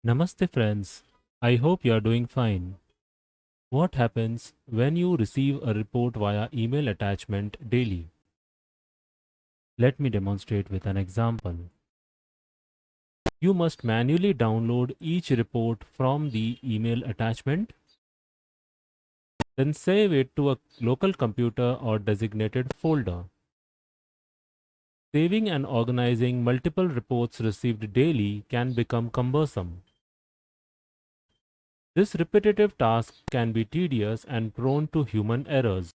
Namaste friends, I hope you are doing fine. What happens when you receive a report via email attachment daily? Let me demonstrate with an example. You must manually download each report from the email attachment, then save it to a local computer or designated folder. Saving and organizing multiple reports received daily can become cumbersome. This repetitive task can be tedious and prone to human errors.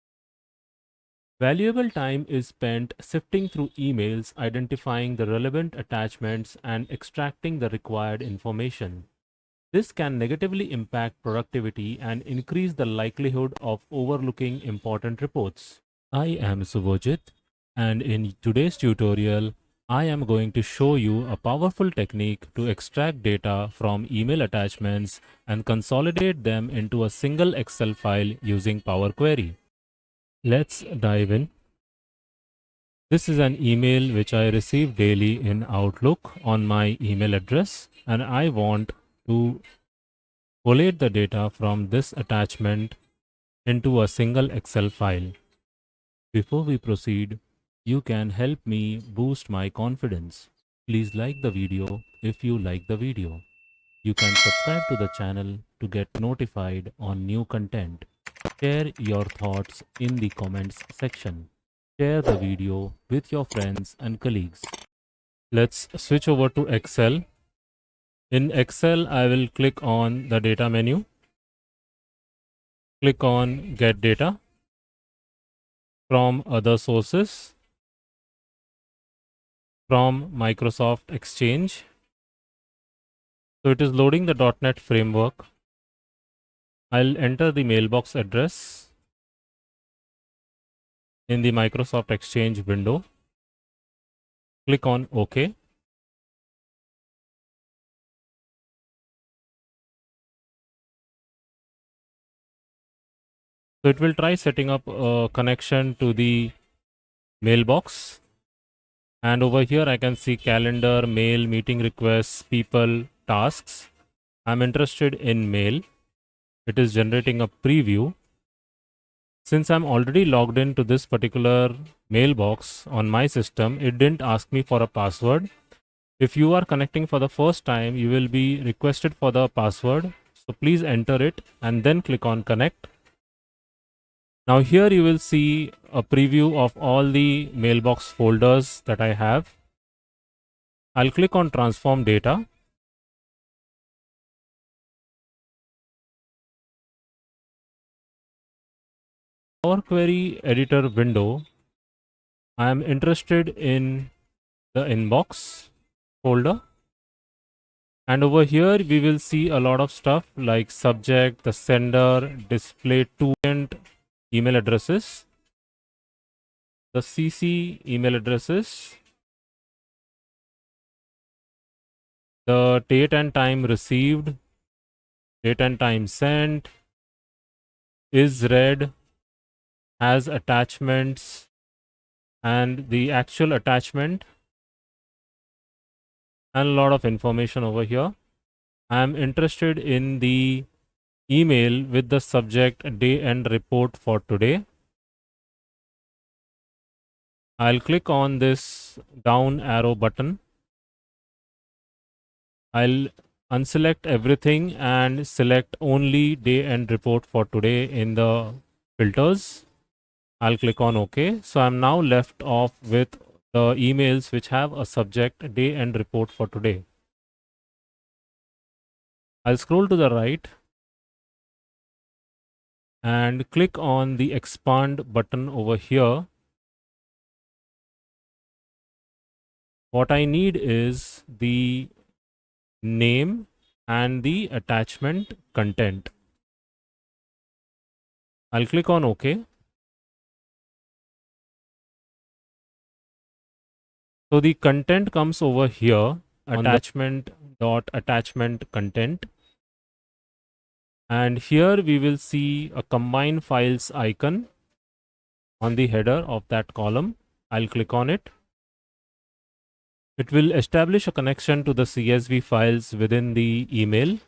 Valuable time is spent sifting through emails, identifying the relevant attachments, and extracting the required information. This can negatively impact productivity and increase the likelihood of overlooking important reports. I am Subhojit, and in today's tutorial, I am going to show you a powerful technique to extract data from email attachments and consolidate them into a single Excel file using Power Query. Let's dive in. This is an email which I receive daily in Outlook on my email address, and I want to collate the data from this attachment into a single Excel file. Before we proceed, you can help me boost my confidence. Please like the video if you like the video. You can subscribe to the channel to get notified on new content. Share your thoughts in the comments section. Share the video with your friends and colleagues. Let's switch over to Excel. In Excel, I will click on the data menu. Click on Get Data from Other Sources from Microsoft Exchange. So it is loading the .NET framework. I'll enter the mailbox address in the Microsoft Exchange window. Click on OK. So it will try setting up a connection to the mailbox. And over here I can see calendar, mail, meeting requests, people, tasks. I'm interested in mail. It is generating a preview. Since I'm already logged into this particular mailbox on my system, it didn't ask me for a password. If you are connecting for the first time, you will be requested for the password. So please enter it and then click on connect. Now here you will see a preview of all the mailbox folders that I have. I'll click on transform data. Power Query editor window, I am interested in the inbox folder. And over here we will see a lot of stuff like subject, the sender, display to and email addresses, the CC email addresses, the date and time received, date and time sent, is read, has attachments, and the actual attachment, and a lot of information over here. I am interested in the email with the subject day end report for today. I'll click on this down arrow button. I'll unselect everything and select only day end report for today in the filters. I'll click on OK. So I'm now left off with the emails which have a subject day end report for today. I'll scroll to the right and click on the expand button over here. What I need is the name and the attachment content. I'll click on OK. So the content comes over here, attachment content. And here we will see a combine files icon on the header of that column. I'll click on it. It will establish a connection to the CSV files within the email.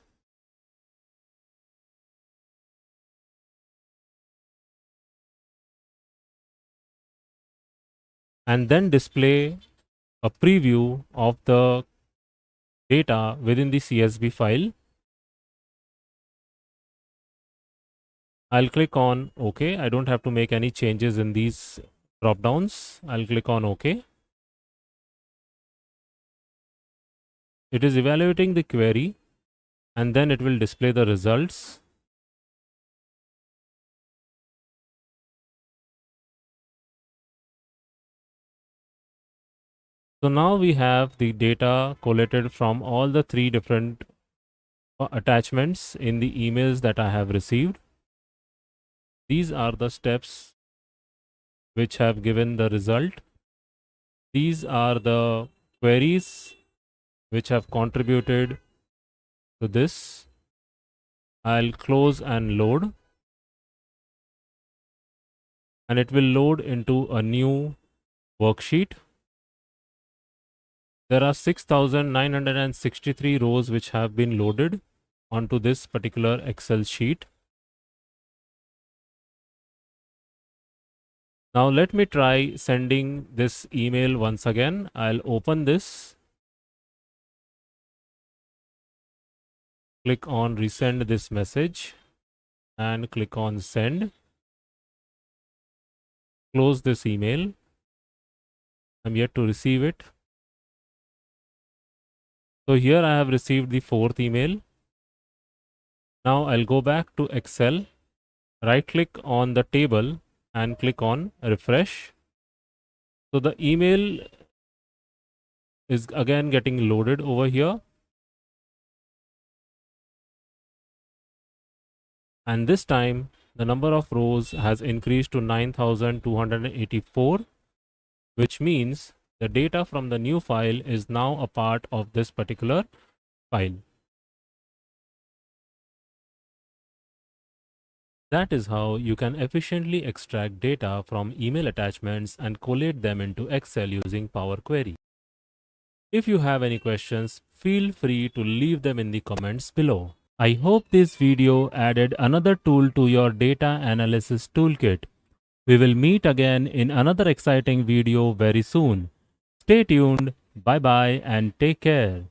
And then display a preview of the data within the CSV file. I'll click on OK. I don't have to make any changes in these drop downs. I'll click on OK. It is evaluating the query and then it will display the results. So now we have the data collated from all the 3 different attachments in the emails that I have received. These are the steps which have given the result. These are the queries which have contributed to this. I'll close and load. And it will load into a new worksheet. There are 6,963 rows which have been loaded onto this particular Excel sheet. Now let me try sending this email once again. I'll open this. Click on resend this message and click on send. Close this email. I'm yet to receive it. So here I have received the 4th email. Now I'll go back to Excel, right click on the table and click on refresh. So the email is again getting loaded over here. And this time the number of rows has increased to 9,284, which means the data from the new file is now a part of this particular file. That is how you can efficiently extract data from email attachments and collate them into Excel using Power Query. If you have any questions, feel free to leave them in the comments below. I hope this video added another tool to your data analysis toolkit. We will meet again in another exciting video very soon. Stay tuned, bye bye, and take care.